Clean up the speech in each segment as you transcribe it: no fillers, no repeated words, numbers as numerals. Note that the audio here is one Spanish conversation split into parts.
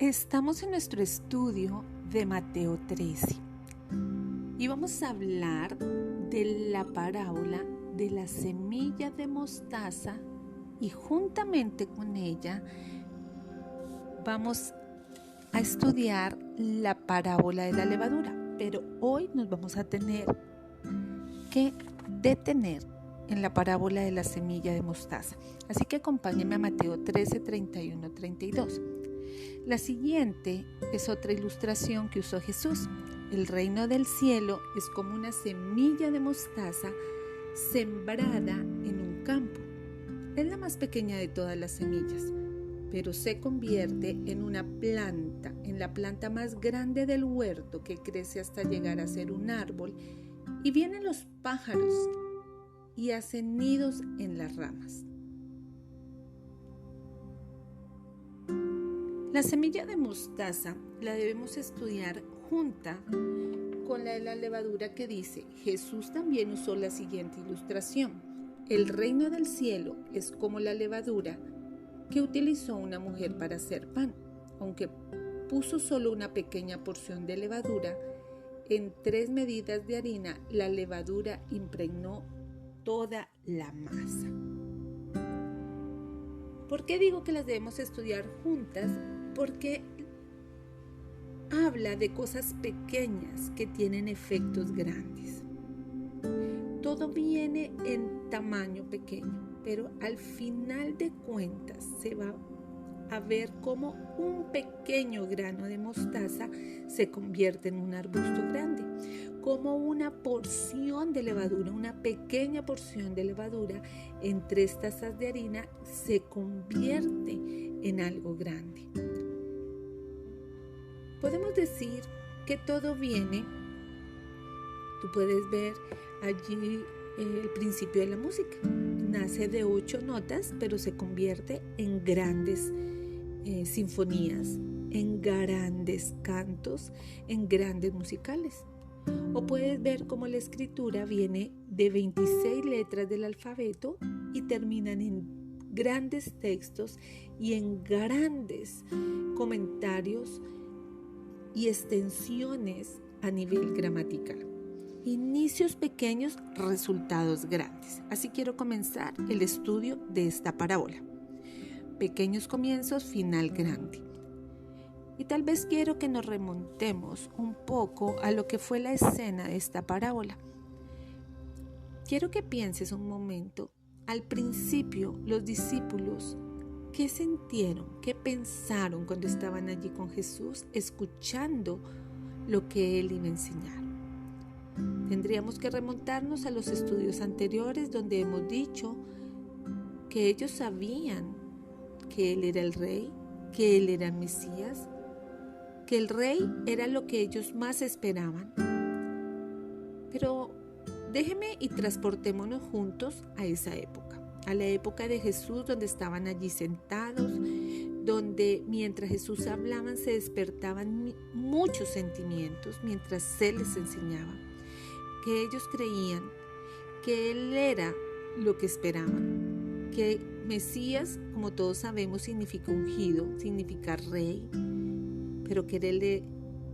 Estamos en nuestro estudio de Mateo 13 y vamos a hablar de la parábola de la semilla de mostaza y juntamente con ella vamos a estudiar la parábola de la levadura, pero hoy nos vamos a tener que detener en la parábola de la semilla de mostaza. Así que acompáñenme a Mateo 13, 31, 32. La siguiente es otra ilustración que usó Jesús. El reino del cielo es como una semilla de mostaza sembrada en un campo. Es la más pequeña de todas las semillas, pero se convierte en una planta, en la planta más grande del huerto que crece hasta llegar a ser un árbol. Y vienen los pájaros y hacen nidos en las ramas. La semilla de mostaza la debemos estudiar junta con la de la levadura que dice: Jesús también usó la siguiente ilustración. El reino del cielo es como la levadura que utilizó una mujer para hacer pan. Aunque puso solo una pequeña porción de levadura, en 3 medidas de harina, la levadura impregnó toda la masa. ¿Por qué digo que las debemos estudiar juntas? Porque habla de cosas pequeñas que tienen efectos grandes. Todo viene en tamaño pequeño, pero al final de cuentas se va a ver cómo un pequeño grano de mostaza se convierte en un arbusto grande, como una porción de levadura, una pequeña porción de levadura en 3 tazas de harina se convierte en algo grande. Podemos decir que todo viene, tú puedes ver allí el principio de la música, nace de 8 notas, pero se convierte en grandes sinfonías, en grandes cantos, en grandes musicales. O puedes ver cómo la escritura viene de 26 letras del alfabeto y terminan en grandes textos y en grandes comentarios y extensiones a nivel gramatical. Inicios pequeños, resultados grandes. Así quiero comenzar el estudio de esta parábola. Pequeños comienzos, final grande. Y tal vez quiero que nos remontemos un poco a lo que fue la escena de esta parábola. Quiero que pienses un momento. Al principio, los discípulos, ¿qué sintieron? ¿Qué pensaron cuando estaban allí con Jesús, escuchando lo que Él iba a enseñar? Tendríamos que remontarnos a los estudios anteriores donde hemos dicho que ellos sabían que Él era el Rey, que Él era el Mesías, que el Rey era lo que ellos más esperaban. Pero déjeme y transportémonos juntos a esa época, a la época de Jesús, donde estaban allí sentados, donde mientras Jesús hablaba se despertaban muchos sentimientos mientras Él les enseñaba, que ellos creían que Él era lo que esperaban, que Mesías, como todos sabemos, significa ungido, significa rey, pero que Él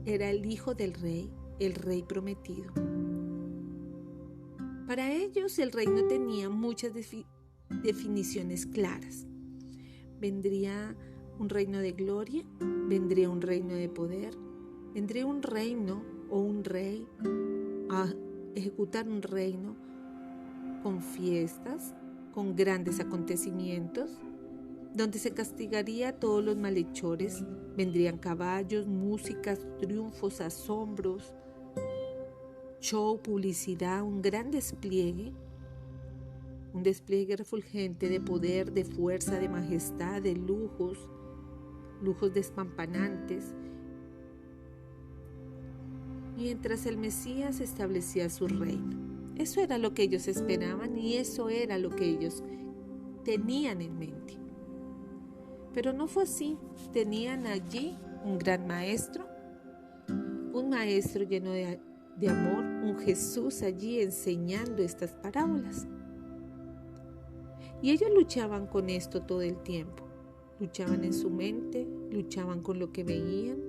era el hijo del rey, el rey prometido. Para ellos el reino tenía muchas definiciones claras. Vendría un reino de gloria, vendría un reino de poder, vendría un reino o un rey a ejecutar un reino con fiestas, con grandes acontecimientos, donde se castigaría a todos los malhechores. Vendrían caballos, músicas, triunfos, asombros, show, publicidad, un gran despliegue, un despliegue refulgente de poder, de fuerza, de majestad, de lujos despampanantes, mientras el Mesías establecía su reino. Eso era lo que ellos esperaban y eso era lo que ellos tenían en mente. Pero no fue así. Tenían allí un gran maestro, un maestro lleno de amor, un Jesús allí enseñando estas parábolas. Y ellos luchaban con esto todo el tiempo. Luchaban en su mente, luchaban con lo que veían,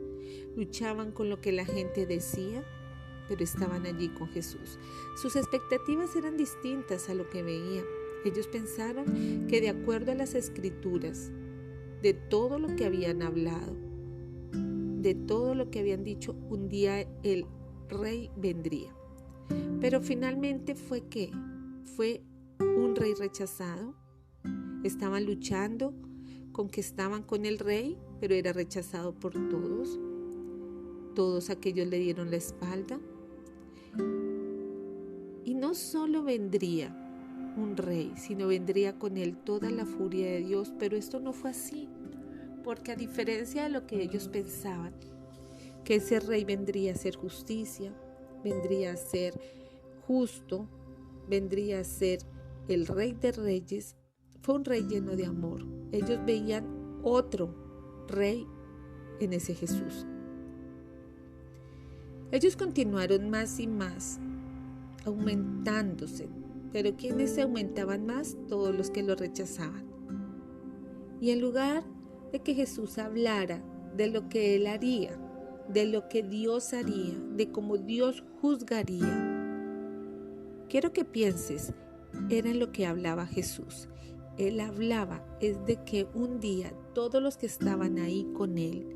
luchaban con lo que la gente decía, pero estaban allí con Jesús. Sus expectativas eran distintas a lo que veían. Ellos pensaron que de acuerdo a las Escrituras, de todo lo que habían hablado, de todo lo que habían dicho, un día el rey vendría. Pero finalmente fue un rey rechazado. Estaban luchando con que estaban con el rey, pero era rechazado por todos. Todos aquellos le dieron la espalda. Y no solo vendría un rey, sino vendría con él toda la furia de Dios. Pero esto no fue así, porque a diferencia de lo que ellos pensaban, que ese rey vendría a hacer justicia, vendría a ser justo, vendría a ser el rey de reyes, fue un rey lleno de amor. Ellos veían otro rey en ese Jesús. Ellos continuaron más y más, aumentándose. Pero ¿quiénes se aumentaban más? Todos los que lo rechazaban. Y en lugar de que Jesús hablara de lo que Él haría, de lo que Dios haría, de cómo Dios juzgaría, quiero que pienses, era en lo que hablaba Jesús. Él hablaba es de que un día todos los que estaban ahí con Él,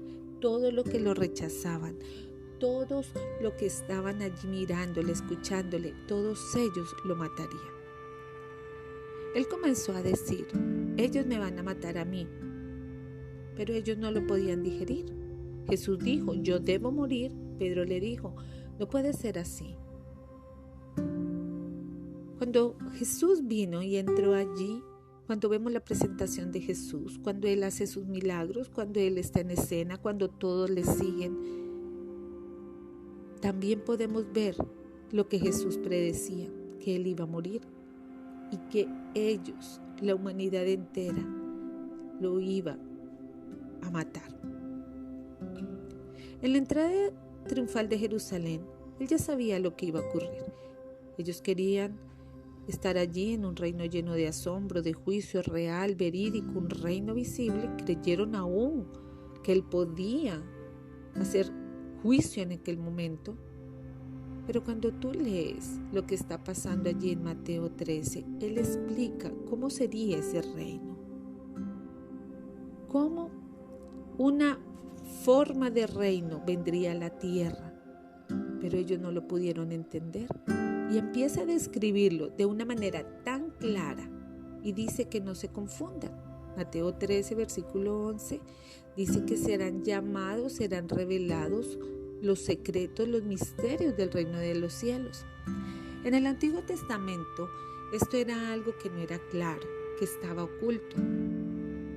todos los que lo rechazaban, todos los que estaban allí mirándole, escuchándole, todos ellos lo matarían. Él comenzó a decir, ellos me van a matar a mí, pero ellos no lo podían digerir. Jesús dijo, yo debo morir. Pedro le dijo, no puede ser así. Cuando Jesús vino y entró allí, cuando vemos la presentación de Jesús, cuando Él hace sus milagros, cuando Él está en escena, cuando todos le siguen, también podemos ver lo que Jesús predecía, que Él iba a morir y que ellos, la humanidad entera, lo iba a matar. En la entrada triunfal de Jerusalén, Él ya sabía lo que iba a ocurrir. Ellos querían estar allí en un reino lleno de asombro, de juicio real, verídico, un reino visible. Creyeron aún que Él podía hacer juicio en aquel momento. Pero cuando tú lees lo que está pasando allí en Mateo 13, Él explica cómo sería ese reino. Cómo una forma de reino vendría a la tierra. Pero ellos no lo pudieron entender. Y empieza a describirlo de una manera tan clara y dice que no se confundan. Mateo 13, versículo 11, dice que serán llamados, serán revelados los secretos, los misterios del reino de los cielos. En el Antiguo Testamento esto era algo que no era claro, que estaba oculto.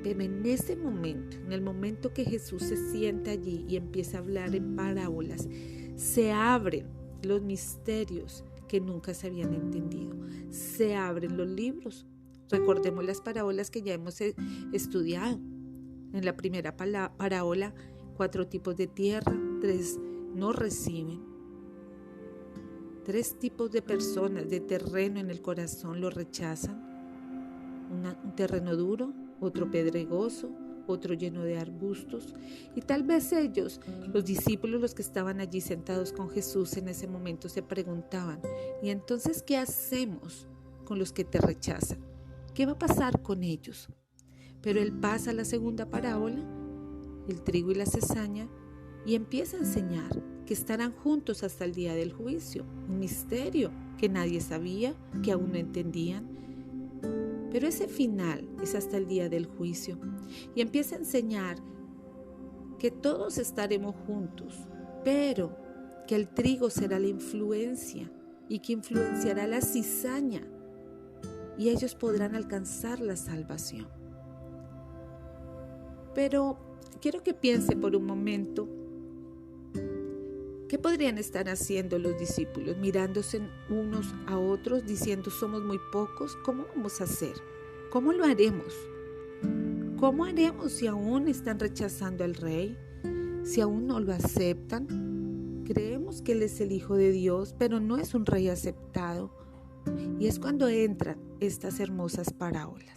Pero en ese momento, en el momento que Jesús se sienta allí y empieza a hablar en parábolas, se abren los misterios que nunca se habían entendido. Se abren los libros. Recordemos las parábolas que ya hemos estudiado. En la primera parábola, 4 tipos de tierra, 3 no reciben. 3 tipos de personas, de terreno en el corazón, lo rechazan. Un terreno duro, otro pedregoso, otro lleno de arbustos. Y tal vez ellos, los discípulos, los que estaban allí sentados con Jesús en ese momento, se preguntaban, ¿y entonces qué hacemos con los que te rechazan? ¿Qué va a pasar con ellos? Pero Él pasa a la segunda parábola, el trigo y la cizaña, y empieza a enseñar que estarán juntos hasta el día del juicio, un misterio que nadie sabía, que aún no entendían. Pero ese final es hasta el día del juicio, y empieza a enseñar que todos estaremos juntos, pero que el trigo será la influencia y que influenciará la cizaña, y ellos podrán alcanzar la salvación. Pero quiero que piense por un momento, ¿qué podrían estar haciendo los discípulos? Mirándose unos a otros, diciendo, somos muy pocos, ¿cómo vamos a hacer? ¿Cómo lo haremos? ¿Cómo haremos si aún están rechazando al Rey? Si aún no lo aceptan. Creemos que Él es el Hijo de Dios, pero no es un Rey aceptado. Y es cuando entran estas hermosas parábolas,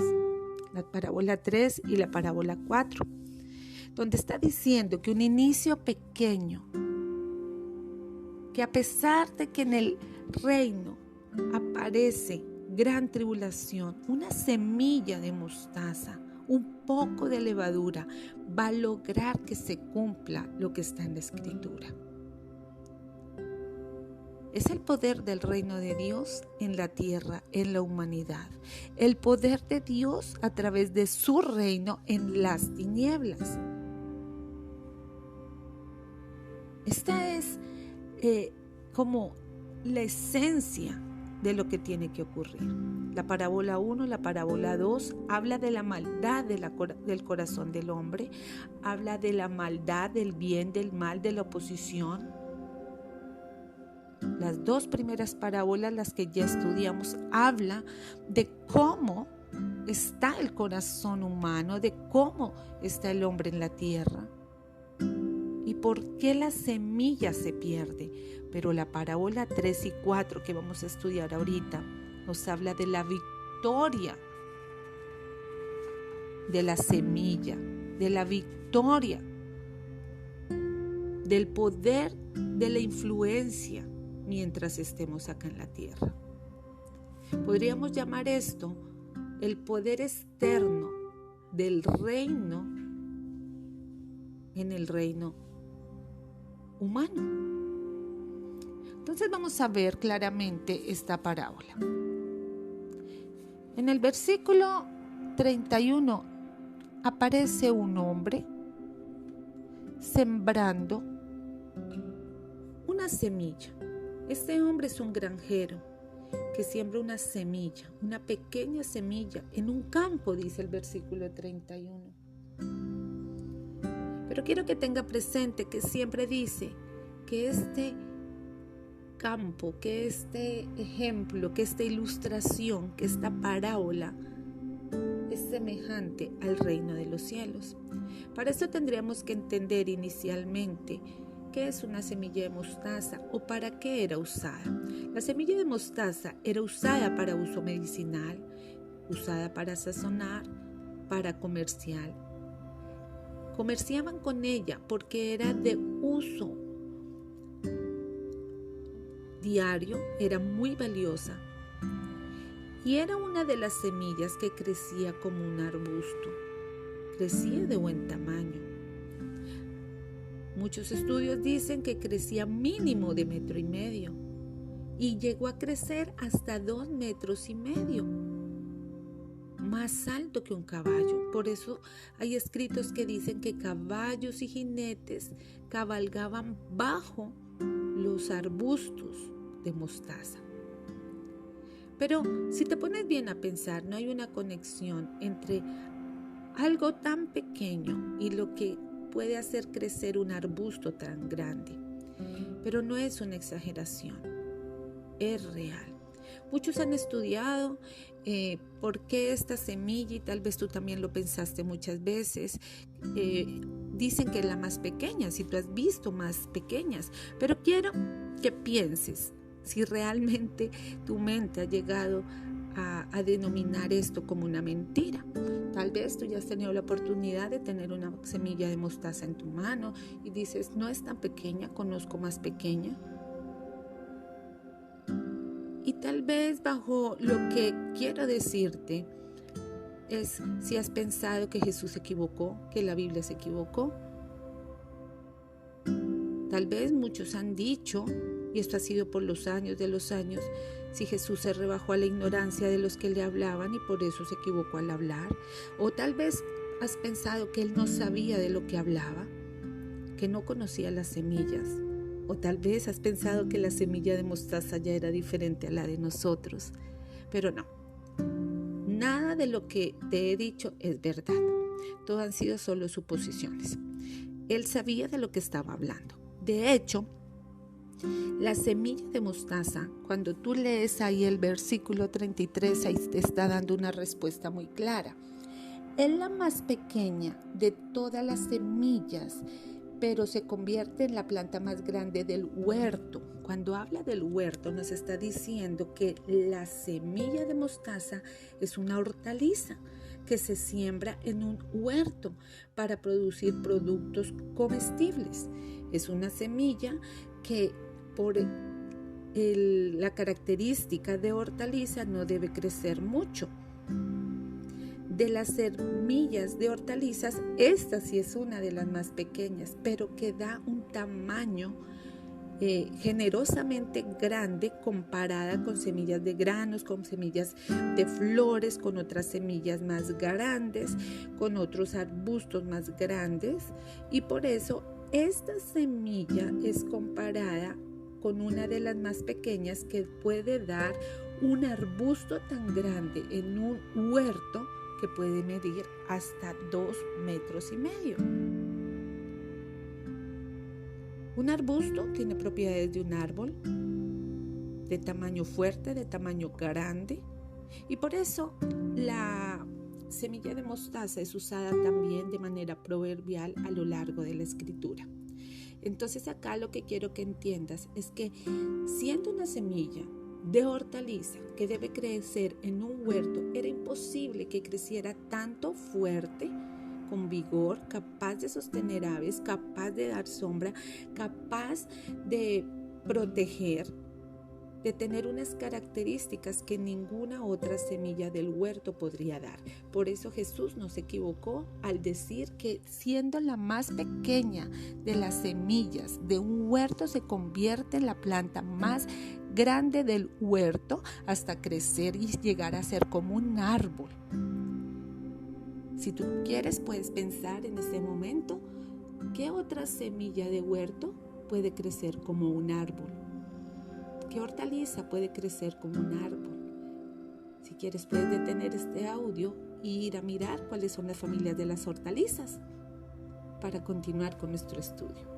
la parábola 3 y la parábola 4, donde está diciendo que un inicio pequeño, que a pesar de que en el reino aparece gran tribulación, una semilla de mostaza, un poco de levadura, va a lograr que se cumpla lo que está en la Escritura. Es el poder del reino de Dios en la tierra, en la humanidad. El poder de Dios a través de su reino en las tinieblas. Esta es como la esencia de lo que tiene que ocurrir. La parábola 1, la parábola 2 habla de la maldad del corazón del hombre, habla de la maldad, del bien, del mal, de la oposición. Las dos primeras parábolas, las que ya estudiamos, habla de cómo está el corazón humano, de cómo está el hombre en la tierra y por qué la semilla se pierde. Pero la parábola 3 y 4 que vamos a estudiar ahorita nos habla de la victoria de la semilla, de la victoria, del poder de la influencia mientras estemos acá en la tierra. Podríamos llamar esto el poder externo del reino en el reino humano. Entonces vamos a ver claramente esta parábola. En el versículo 31 aparece un hombre sembrando una semilla. Este hombre es un granjero que siembra una semilla, una pequeña semilla en un campo, dice el versículo 31. Pero quiero que tenga presente que siempre dice que este campo, que este ejemplo, que esta ilustración, que esta parábola es semejante al reino de los cielos. Para esto tendríamos que entender inicialmente qué es una semilla de mostaza o para qué era usada. La semilla de mostaza era usada para uso medicinal, usada para sazonar, para comercial. Comerciaban con ella porque era de uso diario, era muy valiosa y era una de las semillas que crecía como un arbusto, crecía de buen tamaño. Muchos estudios dicen que crecía mínimo de 1,5 metros y llegó a crecer hasta 2,5 metros, más alto que un caballo. Por eso hay escritos que dicen que caballos y jinetes cabalgaban bajo los arbustos de mostaza. Pero si te pones bien a pensar, no hay una conexión entre algo tan pequeño y lo que puede hacer crecer un arbusto tan grande. Pero no es una exageración, es real. Muchos han estudiado por qué esta semilla, y tal vez tú también lo pensaste muchas veces, dicen que es la más pequeña, si tú has visto más pequeñas, pero quiero que pienses si realmente tu mente ha llegado a denominar esto como una mentira. Tal vez tú ya has tenido la oportunidad de tener una semilla de mostaza en tu mano y dices, no es tan pequeña, conozco más pequeña. Y tal vez bajo lo que quiero decirte es si has pensado que Jesús se equivocó, que la Biblia se equivocó. Tal vez muchos han dicho, y esto ha sido por los años de los años, si Jesús se rebajó a la ignorancia de los que le hablaban y por eso se equivocó al hablar. O tal vez has pensado que él no sabía de lo que hablaba, que no conocía las semillas. O tal vez has pensado que la semilla de mostaza ya era diferente a la de nosotros. Pero no, nada de lo que te he dicho es verdad. Todo han sido solo suposiciones. Él sabía de lo que estaba hablando. De hecho, la semilla de mostaza, cuando tú lees ahí el versículo 33, ahí te está dando una respuesta muy clara. Es la más pequeña de todas las semillas, pero se convierte en la planta más grande del huerto. Cuando habla del huerto, nos está diciendo que la semilla de mostaza es una hortaliza. que se siembra en un huerto para producir productos comestibles. Es una semilla que por la característica de hortaliza no debe crecer mucho. De las semillas de hortalizas, esta sí es una de las más pequeñas, pero que da un tamaño generosamente grande comparada con semillas de granos, con semillas de flores, con otras semillas más grandes, con otros arbustos más grandes, y por eso esta semilla es comparada con una de las más pequeñas que puede dar un arbusto tan grande en un huerto que puede medir hasta 2,5 metros. Un arbusto tiene propiedades de un árbol, de tamaño fuerte, de tamaño grande, y por eso la semilla de mostaza es usada también de manera proverbial a lo largo de la escritura. Entonces acá lo que quiero que entiendas es que siendo una semilla de hortaliza que debe crecer en un huerto, era imposible que creciera tanto fuerte, con vigor, capaz de sostener aves, capaz de dar sombra, capaz de proteger, de tener unas características que ninguna otra semilla del huerto podría dar. Por eso Jesús no se equivocó al decir que siendo la más pequeña de las semillas de un huerto se convierte en la planta más grande del huerto hasta crecer y llegar a ser como un árbol. Si tú quieres, puedes pensar en ese momento qué otra semilla de huerto puede crecer como un árbol. ¿Qué hortaliza puede crecer como un árbol? Si quieres, puedes detener este audio e ir a mirar cuáles son las familias de las hortalizas para continuar con nuestro estudio.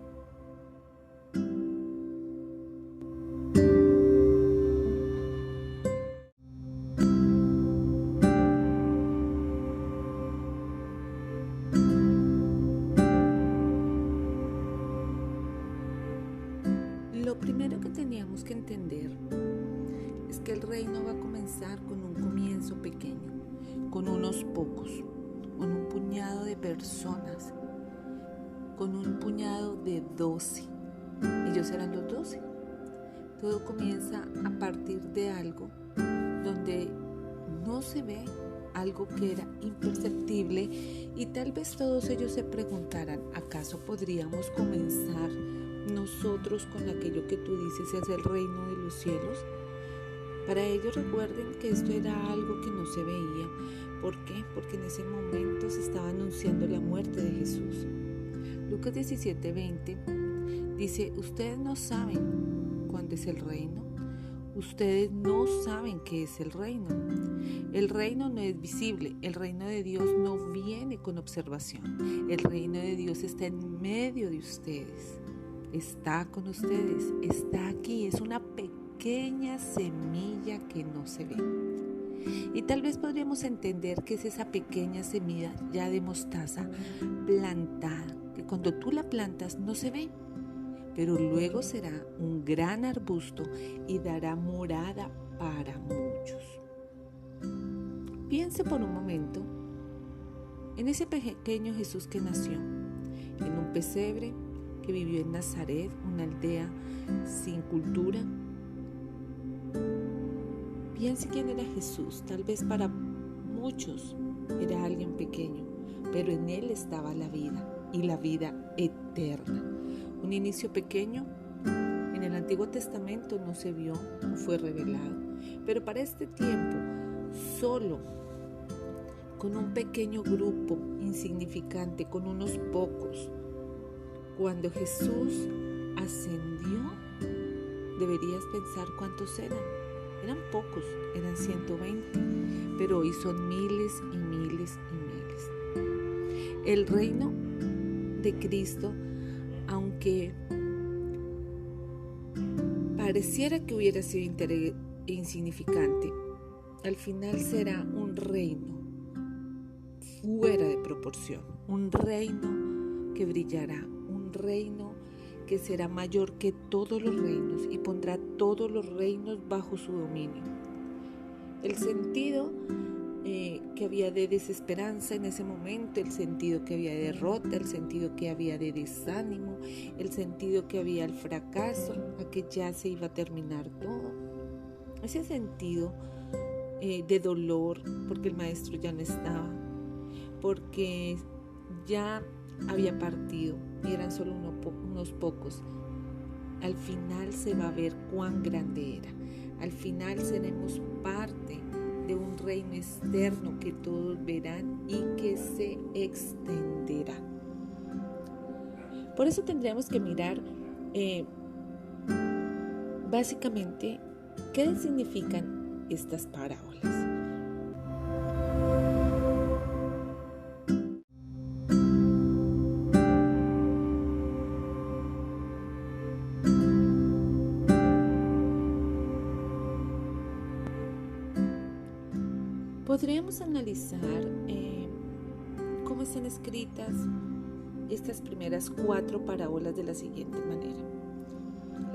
Lo primero que teníamos que entender es que el reino va a comenzar con un comienzo pequeño, con unos pocos, con un puñado de personas, con un puñado de 12. Ellos eran los 12. Todo comienza a partir de algo donde no se ve, algo que era imperceptible, y tal vez todos ellos se preguntaran, ¿acaso podríamos comenzar nosotros con aquello que tú dices es el reino de los cielos? Para ellos recuerden que esto era algo que no se veía. ¿Por qué? Porque en ese momento se estaba anunciando la muerte de Jesús. Lucas 17:20 dice, ustedes no saben cuándo es el reino. Ustedes no saben qué es el reino. El reino no es visible. El reino de Dios no viene con observación. El reino de Dios está en medio de ustedes. Está con ustedes. Está aquí. Es una pequeña semilla que no se ve. Y tal vez podríamos entender que es esa pequeña semilla ya de mostaza plantada, que cuando tú la plantas no se ve, pero luego será un gran arbusto y dará morada para muchos. Piense por un momento en ese pequeño Jesús que nació en un pesebre, que vivió en Nazaret, una aldea sin cultura. Piense quién era Jesús. Tal vez para muchos era alguien pequeño, pero en él estaba la vida, y la vida eterna. Un inicio pequeño en el Antiguo Testamento no se vio, no fue revelado, pero para este tiempo, solo con un pequeño grupo insignificante, con unos pocos, cuando Jesús ascendió, deberías pensar cuántos eran. Eran pocos, eran 120, pero hoy son miles y miles y miles. El reino de Cristo, aunque pareciera que hubiera sido insignificante, al final será un reino fuera de proporción, un reino que brillará, un reino que será mayor que todos los reinos y pondrá todos los reinos bajo su dominio. El sentido que había de desesperanza en ese momento, el sentido que había de derrota, el sentido que había de desánimo, el sentido que había al fracaso, a que ya se iba a terminar todo. Ese sentido de dolor porque el maestro ya no estaba, porque ya había partido y eran solo unos pocos. Al final se va a ver cuán grande era. Al final seremos parte de un reino externo que todos verán y que se extenderá. Por eso tendríamos que mirar básicamente qué significan estas parábolas. Podríamos analizar cómo están escritas estas primeras 4 parábolas de la siguiente manera.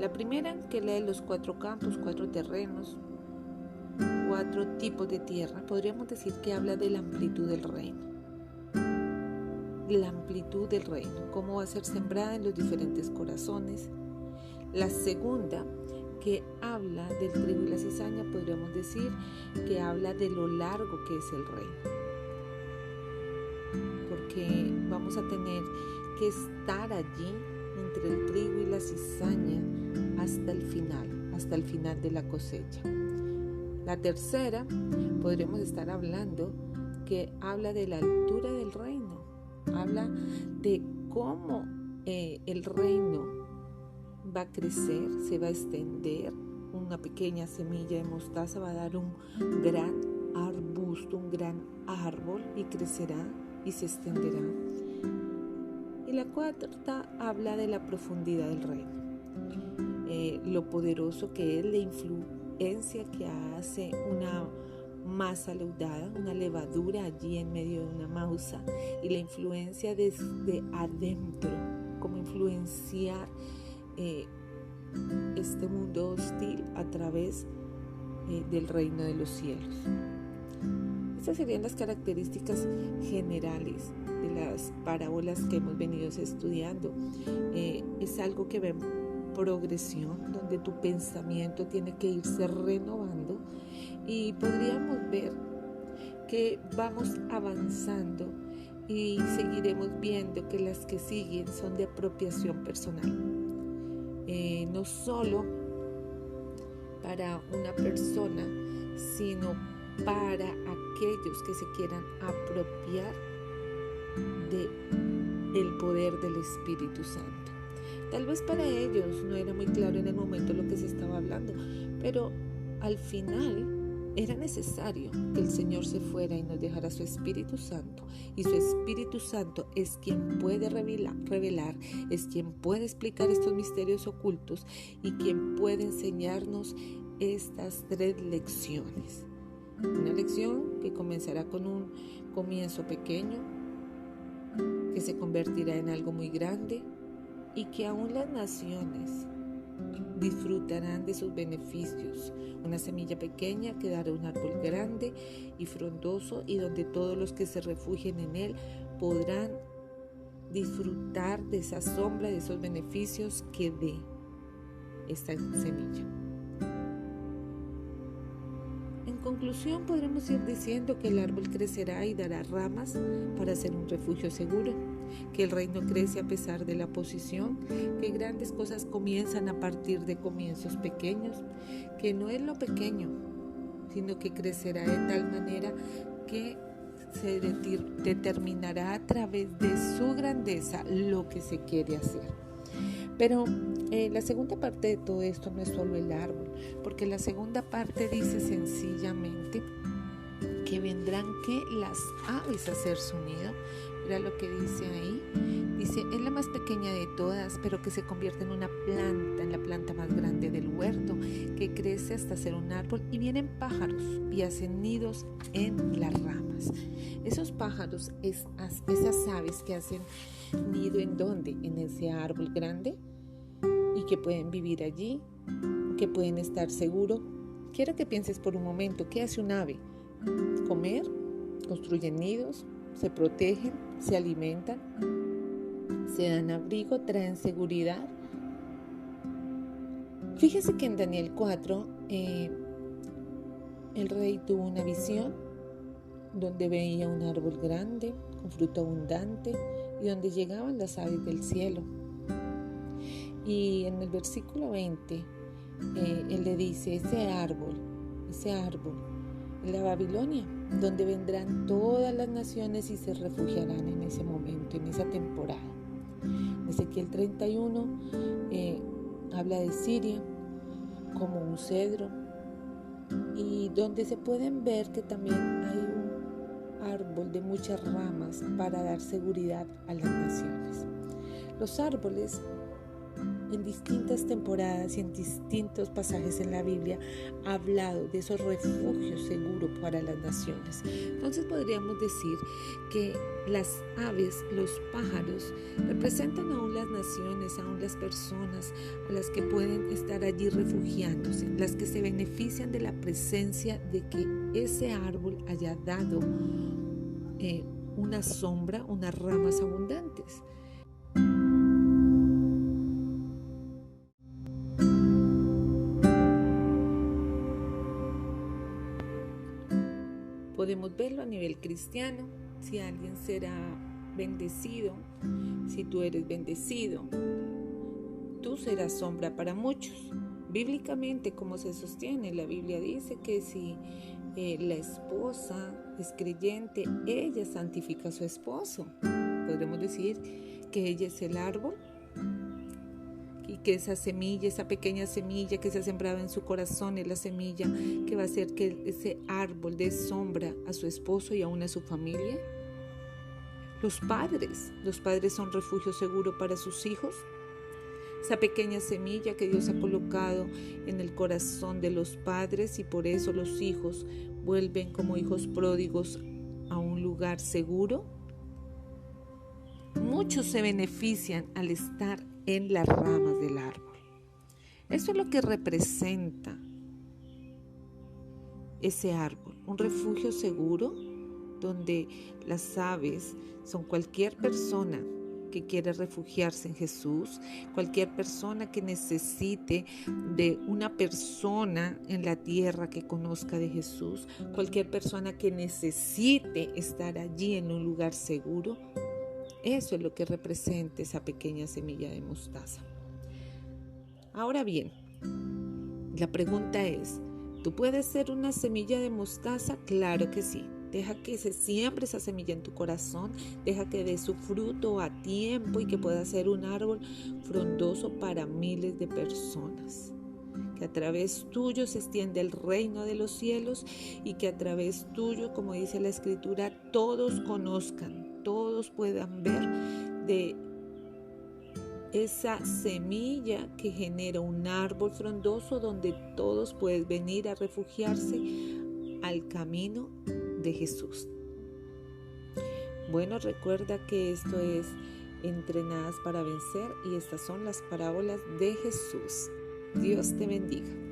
La primera, que lee los 4 campos, 4 terrenos, 4 tipos de tierra, podríamos decir que habla de la amplitud del reino. La amplitud del reino, cómo va a ser sembrada en los diferentes corazones. La segunda, que habla del trigo y la cizaña, podríamos decir que habla de lo largo que es el reino, porque vamos a tener que estar allí entre el trigo y la cizaña hasta el final de la cosecha. La tercera, podríamos estar hablando que habla de la altura del reino, habla de cómo el reino va a crecer, se va a extender. Una pequeña semilla de mostaza va a dar un gran arbusto, un gran árbol, y crecerá y se extenderá. Y la cuarta habla de la profundidad del reino, lo poderoso que es, la influencia que hace una masa leudada, una levadura allí en medio de una masa, y la influencia desde adentro, cómo influenciar este mundo hostil a través del reino de los cielos. Estas serían las características generales de las parábolas que hemos venido estudiando. Es algo que va en progresión, donde tu pensamiento tiene que irse renovando, y podríamos ver que vamos avanzando y seguiremos viendo que las que siguen son de apropiación personal. No solo para una persona, sino para aquellos que se quieran apropiar del poder del Espíritu Santo. Tal vez para ellos no era muy claro en el momento lo que se estaba hablando, pero al final era necesario que el Señor se fuera y nos dejara su Espíritu Santo, y su Espíritu Santo es quien puede revelar, es quien puede explicar estos misterios ocultos y quien puede enseñarnos estas 3 lecciones. Una lección que comenzará con un comienzo pequeño, que se convertirá en algo muy grande, y que aún las naciones disfrutarán de sus beneficios. Una semilla pequeña que dará un árbol grande y frondoso, y donde todos los que se refugien en él podrán disfrutar de esa sombra, de esos beneficios que dé esta semilla. En conclusión, podremos ir diciendo que el árbol crecerá y dará ramas para ser un refugio seguro, que el reino crece a pesar de la oposición, que grandes cosas comienzan a partir de comienzos pequeños, que no es lo pequeño, sino que crecerá de tal manera que se determinará a través de su grandeza lo que se quiere hacer. Pero la segunda parte de todo esto no es solo el árbol, porque la segunda parte dice sencillamente que vendrán que las aves a hacer su nido. Mira lo que dice ahí. Dice, es la más pequeña de todas, pero que se convierte en una planta, en la planta más grande del huerto, que crece hasta ser un árbol, y vienen pájaros y hacen nidos en las ramas. Esos pájaros, esas aves que hacen nido, ¿en dónde? En ese árbol grande, y que pueden vivir allí, que pueden estar seguros. Quiero que pienses por un momento, ¿qué hace un ave? Comer, construyen nidos, se protegen, se alimentan, se dan abrigo, traen seguridad. Fíjese que en Daniel 4, el rey tuvo una visión donde veía un árbol grande, con fruto abundante, y donde llegaban las aves del cielo. Y en el versículo 20, él le dice, ese árbol, es la Babilonia, donde vendrán todas las naciones y se refugiarán en ese momento, en esa temporada. Ezequiel 31 habla de Siria como un cedro, y donde se pueden ver que también hay un árbol de muchas ramas para dar seguridad a las naciones. Los árboles en distintas temporadas y en distintos pasajes en la Biblia ha hablado de esos refugios seguros para las naciones. Entonces podríamos decir que las aves, los pájaros, representan aún las naciones, aún las personas a las que pueden estar allí refugiándose, las que se benefician de la presencia de que ese árbol haya dado una sombra, unas ramas abundantes. Podemos verlo a nivel cristiano, si alguien será bendecido, si tú eres bendecido, tú serás sombra para muchos. Bíblicamente, como se sostiene, la Biblia dice que si la esposa es creyente, ella santifica a su esposo. Podremos decir que ella es el árbol y que esa semilla, esa pequeña semilla que se ha sembrado en su corazón es la semilla que va a hacer que ese árbol dé sombra a su esposo y aún a su familia. Los padres son refugio seguro para sus hijos. Esa pequeña semilla que Dios ha colocado en el corazón de los padres, y por eso los hijos vuelven como hijos pródigos a un lugar seguro. Muchos se benefician al estar en las ramas del árbol. Eso es lo que representa ese árbol, un refugio seguro donde las aves son cualquier persona que quiere refugiarse en Jesús, cualquier persona que necesite de una persona en la tierra que conozca de Jesús, cualquier persona que necesite estar allí en un lugar seguro. Eso es lo que representa esa pequeña semilla de mostaza. Ahora bien, la pregunta es, ¿tú puedes ser una semilla de mostaza? Claro que sí. Deja que se siembre esa semilla en tu corazón, deja que dé su fruto a tiempo y que pueda ser un árbol frondoso para miles de personas. Que a través tuyo se extiende el reino de los cielos y que a través tuyo, como dice la Escritura, todos conozcan, todos puedan ver de esa semilla que genera un árbol frondoso donde todos pueden venir a refugiarse al camino de Jesús. Bueno, recuerda que esto es Entrenadas para Vencer y estas son las parábolas de Jesús. Dios te bendiga.